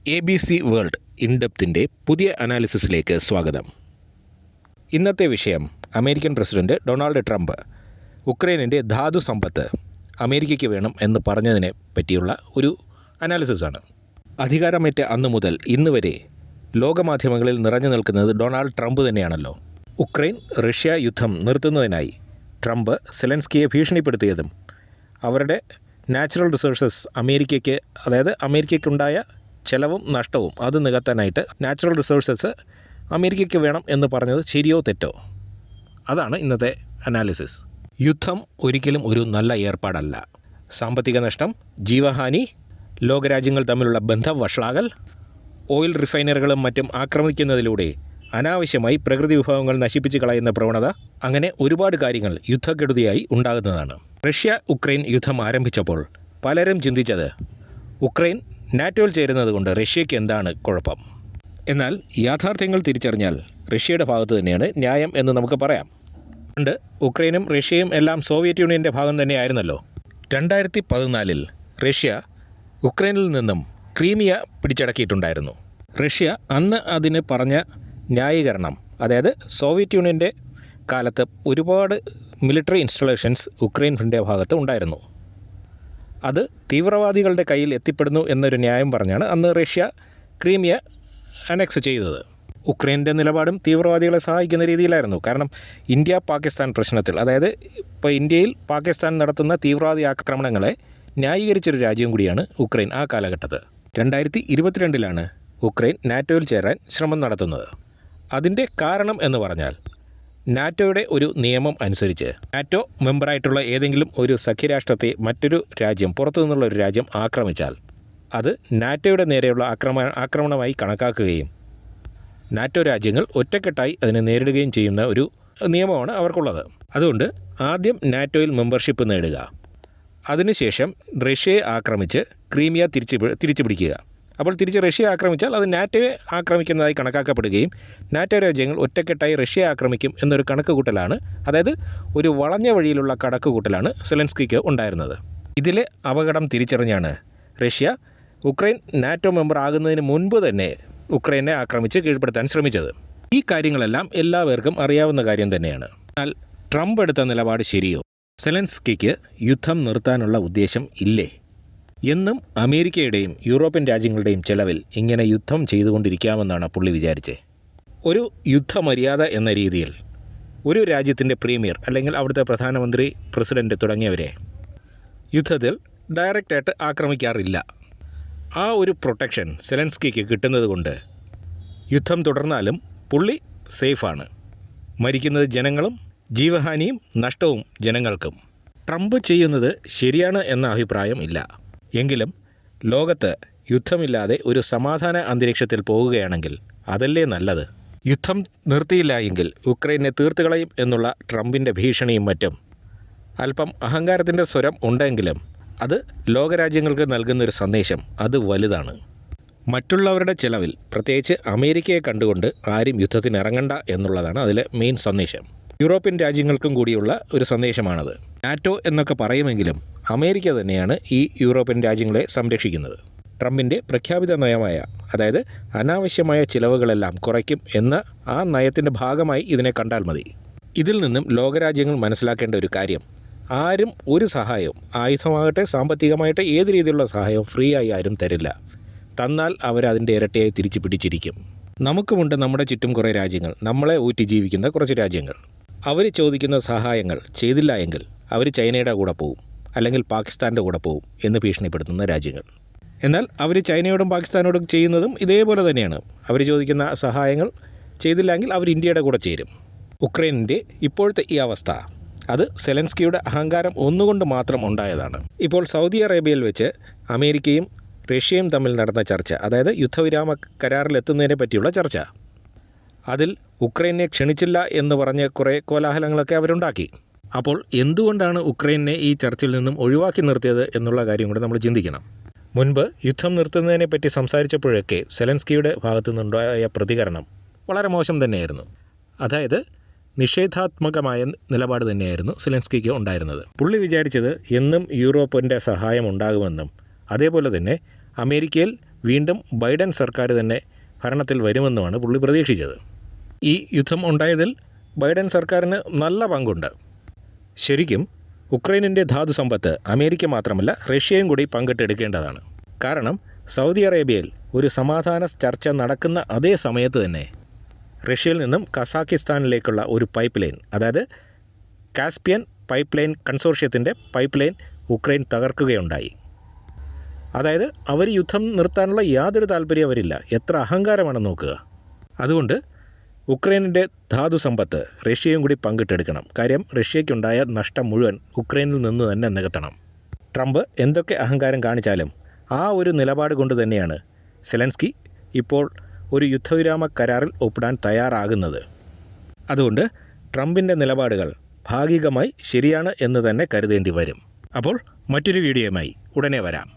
ABC world ഇൻഡെപ്തിൻ്റെ പുതിയ അനാലിസിസിലേക്ക് സ്വാഗതം. ഇന്നത്തെ വിഷയം അമേരിക്കൻ പ്രസിഡന്റ് ഡൊണാൾഡ് ട്രംപ് ഉക്രൈനിൻ്റെ ധാതു സമ്പത്ത് അമേരിക്കയ്ക്ക് വേണം എന്ന് പറഞ്ഞതിനെ പറ്റിയുള്ള ഒരു അനാലിസിസാണ്. അധികാരമേറ്റ അന്നു മുതൽ ഇന്ന് വരെ ലോകമാധ്യമങ്ങളിൽ നിറഞ്ഞു നിൽക്കുന്നത് ഡൊണാൾഡ് ട്രംപ് തന്നെയാണല്ലോ. ഉക്രൈൻ റഷ്യ യുദ്ധം നിർത്തുന്നതിനായി ട്രംപ് സെലൻസ്കിയെ ഭീഷണിപ്പെടുത്തിയതും അവരുടെ നാച്ചുറൽ റിസോഴ്സസ് അമേരിക്കയ്ക്ക്, അതായത് അമേരിക്കയ്ക്കുണ്ടായ ചെലവും നഷ്ടവും അത് നികത്താനായിട്ട് നാച്ചുറൽ റിസോഴ്സസ് അമേരിക്കയ്ക്ക് വേണം എന്ന് പറഞ്ഞത് ശരിയോ തെറ്റോ? അതാണ് ഇന്നത്തെ അനാലിസിസ്. യുദ്ധം ഒരിക്കലും ഒരു നല്ല ഏർപ്പാടല്ല. സാമ്പത്തിക നഷ്ടം, ജീവഹാനി, ലോകരാജ്യങ്ങൾ തമ്മിലുള്ള ബന്ധം വഷളാകൽ, ഓയിൽ റിഫൈനറികളും മറ്റും ആക്രമിക്കുന്നതിലൂടെ അനാവശ്യമായി പ്രകൃതി വിഭവങ്ങൾ നശിപ്പിച്ച് കളയുന്ന പ്രവണത, അങ്ങനെ ഒരുപാട് കാര്യങ്ങൾ യുദ്ധക്കെടുതിയായി ഉണ്ടാകുന്നതാണ്. റഷ്യ ഉക്രൈൻ യുദ്ധം ആരംഭിച്ചപ്പോൾ പലരും ചിന്തിച്ചത് ഉക്രൈൻ നാറ്റോയിൽ ചേരുന്നത് കൊണ്ട് റഷ്യയ്ക്ക് എന്താണ് കുഴപ്പം. എന്നാൽ യാഥാർത്ഥ്യങ്ങൾ തിരിച്ചറിഞ്ഞാൽ റഷ്യയുടെ ഭാഗത്ത് തന്നെയാണ് ന്യായം എന്ന് നമുക്ക് പറയാം. പണ്ട് ഉക്രൈനും റഷ്യയും എല്ലാം സോവിയറ്റ് യൂണിയൻ്റെ ഭാഗം തന്നെയായിരുന്നല്ലോ. 2014 റഷ്യ ഉക്രൈനിൽ നിന്നും ക്രീമിയ പിടിച്ചടക്കിയിട്ടുണ്ടായിരുന്നു. റഷ്യ അന്ന് അതിന് പറഞ്ഞ ന്യായീകരണം, അതായത് സോവിയറ്റ് യൂണിയൻ്റെ കാലത്ത് ഒരുപാട് മിലിറ്ററി ഇൻസ്റ്റലേഷൻസ് ഉക്രൈൻ്റെ ഭാഗത്ത് ഉണ്ടായിരുന്നു. അത് തീവ്രവാദികളുടെ കയ്യിൽ എത്തിപ്പെടുന്നു എന്നൊരു ന്യായം പറഞ്ഞാണ് അന്ന് റഷ്യ ക്രീമിയ അനക്സ് ചെയ്തത്. ഉക്രൈൻ്റെ നിലപാടും തീവ്രവാദികളെ സഹായിക്കുന്ന രീതിയിലായിരുന്നു. കാരണം ഇന്ത്യ പാകിസ്ഥാൻ പ്രശ്നത്തിൽ, അതായത് ഇപ്പോൾ ഇന്ത്യയിൽ പാകിസ്ഥാൻ നടത്തുന്ന തീവ്രവാദി ആക്രമണങ്ങളെ ന്യായീകരിച്ചൊരു രാജ്യം കൂടിയാണ് ഉക്രൈൻ ആ കാലഘട്ടത്ത്. 2022 ഉക്രൈൻ നാറ്റോയിൽ ചേരാൻ ശ്രമം നടത്തുന്നത്. അതിൻ്റെ കാരണം എന്ന് പറഞ്ഞാൽ നാറ്റോയുടെ ഒരു നിയമം അനുസരിച്ച് നാറ്റോ മെമ്പറായിട്ടുള്ള ഏതെങ്കിലും ഒരു സഖ്യരാഷ്ട്രത്തെ മറ്റൊരു രാജ്യം, പുറത്തു നിന്നുള്ള ഒരു രാജ്യം ആക്രമിച്ചാൽ അത് നാറ്റോയുടെ നേരെയുള്ള ആക്രമണമായി കണക്കാക്കുകയും നാറ്റോ രാജ്യങ്ങൾ ഒറ്റക്കെട്ടായി അതിനെ നേരിടുകയും ചെയ്യുന്ന ഒരു നിയമമാണ് അവർക്കുള്ളത്. അതുകൊണ്ട് ആദ്യം നാറ്റോയിൽ മെമ്പർഷിപ്പ് നേടുക, അതിനുശേഷം റഷ്യയെ ആക്രമിച്ച് ക്രീമിയ തിരിച്ചു പിടിക്കുക. അപ്പോൾ തിരിച്ച് റഷ്യ ആക്രമിച്ചാൽ അത് നാറ്റോയെ ആക്രമിക്കുന്നതായി കണക്കാക്കപ്പെടുകയും നാറ്റോ രാജ്യങ്ങൾ ഒറ്റക്കെട്ടായി റഷ്യയെ ആക്രമിക്കും എന്നൊരു കണക്കുകൂട്ടലാണ്, അതായത് ഒരു വളഞ്ഞ വഴിയിലുള്ള കണക്കുകൂട്ടലാണ് സെലൻസ്കിക്ക് ഉണ്ടായിരുന്നത്. ഇതിലെ അപകടം തിരിച്ചറിഞ്ഞാണ് റഷ്യ ഉക്രൈൻ നാറ്റോ മെമ്പർ ആകുന്നതിന് മുൻപ് തന്നെ ഉക്രൈനെ ആക്രമിച്ച് കീഴ്പ്പെടുത്താൻ ശ്രമിച്ചത്. ഈ കാര്യങ്ങളെല്ലാം എല്ലാവർക്കും അറിയാവുന്ന കാര്യം തന്നെയാണ്. എന്നാൽ ട്രംപ് എടുത്ത നിലപാട് ശരിയോ? സെലൻസ്കിക്ക് യുദ്ധം നിർത്താനുള്ള ഉദ്ദേശം ഇല്ലേ? എന്നും അമേരിക്കയുടെയും യൂറോപ്യൻ രാജ്യങ്ങളുടെയും ചെലവിൽ ഇങ്ങനെ യുദ്ധം ചെയ്തുകൊണ്ടിരിക്കാമെന്നാണ് പുള്ളി വിചാരിച്ചത്. ഒരു യുദ്ധമര്യാദ എന്ന രീതിയിൽ ഒരു രാജ്യത്തിൻ്റെ പ്രീമിയർ അല്ലെങ്കിൽ അവിടുത്തെ പ്രധാനമന്ത്രി, പ്രസിഡൻറ്റ് തുടങ്ങിയവരെ യുദ്ധത്തിൽ ഡയറക്റ്റായിട്ട് ആക്രമിക്കാറില്ല. ആ ഒരു പ്രൊട്ടക്ഷൻ സെലൻസ്കിക്ക് കിട്ടുന്നത് കൊണ്ട് യുദ്ധം തുടർന്നാലും പുള്ളി സേഫാണ്. മരിക്കുന്നത് ജനങ്ങളും ജീവഹാനിയും നഷ്ടവും ജനങ്ങൾക്കും. ട്രംപ് ചെയ്യുന്നത് ശരിയാണ് എന്ന അഭിപ്രായം ഇല്ല. എങ്കിലും ലോകത്ത് യുദ്ധമില്ലാതെ ഒരു സമാധാന അന്തരീക്ഷത്തിൽ പോവുകയാണെങ്കിൽ അതല്ലേ നല്ലത്. യുദ്ധം നിർത്തിയില്ല എങ്കിൽ ഉക്രൈനെ തീർത്തുകളയും എന്നുള്ള ട്രംപിൻ്റെ ഭീഷണിയും മറ്റും അല്പം അഹങ്കാരത്തിൻ്റെ സ്വരം ഉണ്ടെങ്കിലും അത് ലോകരാജ്യങ്ങൾക്ക് നൽകുന്നൊരു സന്ദേശം അത് വലുതാണ്. മറ്റുള്ളവരുടെ ചെലവിൽ, പ്രത്യേകിച്ച് അമേരിക്കയെ കണ്ടുകൊണ്ട് ആരും യുദ്ധത്തിനിറങ്ങണ്ട എന്നുള്ളതാണ് അതിലെ മെയിൻ സന്ദേശം. യൂറോപ്യൻ രാജ്യങ്ങൾക്കും കൂടിയുള്ള ഒരു സന്ദേശമാണത്. നാറ്റോ എന്നൊക്കെ പറയുമെങ്കിലും അമേരിക്ക തന്നെയാണ് ഈ യൂറോപ്യൻ രാജ്യങ്ങളെ സംരക്ഷിക്കുന്നത്. ട്രംപിൻ്റെ പ്രഖ്യാപിത നയമായ, അതായത് അനാവശ്യമായ ചിലവുകളെല്ലാം കുറയ്ക്കും എന്ന ആ നയത്തിൻ്റെ ഭാഗമായി ഇതിനെ കണ്ടാൽ മതി. ഇതിൽ നിന്നും ലോകരാജ്യങ്ങൾ മനസ്സിലാക്കേണ്ട ഒരു കാര്യം, ആരും ഒരു സഹായവും, ആയുധമാകട്ടെ സാമ്പത്തികമായിട്ട് ഏത് രീതിയിലുള്ള സഹായവും ഫ്രീ ആയി ആരും തരില്ല. തന്നാൽ അവരതിൻ്റെ ഇരട്ടിയായി തിരിച്ചു പിടിച്ചിരിക്കും. നമുക്കുമുണ്ട് നമ്മുടെ ചുറ്റും കുറേ രാജ്യങ്ങൾ, നമ്മളെ ഊറ്റി ജീവിക്കുന്ന കുറച്ച് രാജ്യങ്ങൾ. അവർ ചോദിക്കുന്ന സഹായങ്ങൾ ചെയ്തില്ല എങ്കിൽ അവർ ചൈനയുടെ കൂടെ പോവും, അല്ലെങ്കിൽ പാകിസ്ഥാൻ്റെ കൂടെ പോവും എന്ന് ഭീഷണിപ്പെടുത്തുന്ന രാജ്യങ്ങൾ. എന്നാൽ അവർ ചൈനയോടും പാകിസ്ഥാനോടും ചെയ്യുന്നതും ഇതേപോലെ തന്നെയാണ്. അവർ ചോദിക്കുന്ന സഹായങ്ങൾ ചെയ്തില്ലെങ്കിൽ അവർ ഇന്ത്യയുടെ കൂടെ ചേരും. ഉക്രൈനിൻ്റെ ഇപ്പോഴത്തെ ഈ അവസ്ഥ അത് സെലൻസ്കിയുടെ അഹങ്കാരം ഒന്നുകൊണ്ട് മാത്രം ഉണ്ടായതാണ്. ഇപ്പോൾ സൗദി അറേബ്യയിൽ വെച്ച് അമേരിക്കയും റഷ്യയും തമ്മിൽ നടന്ന ചർച്ച, അതായത് യുദ്ധവിരാമ കരാറിലെത്തുന്നതിനെ പറ്റിയുള്ള ചർച്ച, അതിൽ ഉക്രൈനെ ക്ഷണിച്ചില്ല എന്ന് പറഞ്ഞ് കുറേ കോലാഹലങ്ങളൊക്കെ അവരുണ്ടാക്കി. അപ്പോൾ എന്തുകൊണ്ടാണ് ഉക്രൈനെ ഈ ചർച്ചയിൽ നിന്നും ഒഴിവാക്കി നിർത്തിയത് എന്നുള്ള കാര്യം കൂടെ നമ്മൾ ചിന്തിക്കണം. മുൻപ് യുദ്ധം നിർത്തുന്നതിനെപ്പറ്റി സംസാരിച്ചപ്പോഴൊക്കെ സെലൻസ്കിയുടെ ഭാഗത്തു നിന്നുണ്ടായ പ്രതികരണം വളരെ മോശം തന്നെയായിരുന്നു. അതായത് നിഷേധാത്മകമായ നിലപാട് തന്നെയായിരുന്നു സെലൻസ്കിക്ക് ഉണ്ടായിരുന്നത്. പുള്ളി വിചാരിച്ചത് എന്നും യൂറോപ്പിൻ്റെ സഹായം ഉണ്ടാകുമെന്നും അതേപോലെ തന്നെ അമേരിക്കയിൽ വീണ്ടും ബൈഡൻ സർക്കാർ തന്നെ ഭരണത്തിൽ വരുമെന്നുമാണ് പുള്ളി പ്രതീക്ഷിച്ചത്. ഈ യുദ്ധം ഉണ്ടായതിൽ ബൈഡൻ സർക്കാരിന് നല്ല പങ്കുണ്ട്. ശരിക്കും ഉക്രൈനിൻ്റെ ധാതു സമ്പത്ത് അമേരിക്ക മാത്രമല്ല റഷ്യയും കൂടി പങ്കിട്ടെടുക്കേണ്ടതാണ്. കാരണം സൗദി അറേബ്യയിൽ ഒരു സമാധാന ചർച്ച നടക്കുന്ന അതേ സമയത്ത് തന്നെ റഷ്യയിൽ നിന്നും കസാക്കിസ്ഥാനിലേക്കുള്ള ഒരു പൈപ്പ് ലൈൻ, അതായത് കാസ്പിയൻ പൈപ്പ് ലൈൻ കൺസോർഷ്യത്തിൻ്റെ പൈപ്പ് ലൈൻ ഉക്രൈൻ തകർക്കുകയുണ്ടായി. അതായത് അവർ യുദ്ധം നിർത്താനുള്ള യാതൊരു താല്പര്യം അവരില്ല. എത്ര അഹങ്കാരമാണെന്ന് നോക്കുക. അതുകൊണ്ട് ഉക്രൈനിൻ്റെ ധാതു സമ്പത്ത് റഷ്യയും കൂടി പങ്കിട്ടെടുക്കണം. കാര്യം റഷ്യയ്ക്കുണ്ടായ നഷ്ടം മുഴുവൻ ഉക്രൈനിൽ നിന്ന് തന്നെ നികത്തണം. ട്രംപ് എന്തൊക്കെ അഹങ്കാരം കാണിച്ചാലും ആ ഒരു നിലപാട് കൊണ്ട് തന്നെയാണ് സെലൻസ്കി ഇപ്പോൾ ഒരു യുദ്ധവിരാമ കരാറിൽ ഒപ്പിടാൻ തയ്യാറാകുന്നത്. അതുകൊണ്ട് ട്രംപിൻ്റെ നിലപാടുകൾ ഭാഗികമായി ശരിയാണ് എന്ന് തന്നെ കരുതേണ്ടി വരും. അപ്പോൾ മറ്റൊരു വീഡിയോയുമായി ഉടനെ വരാം.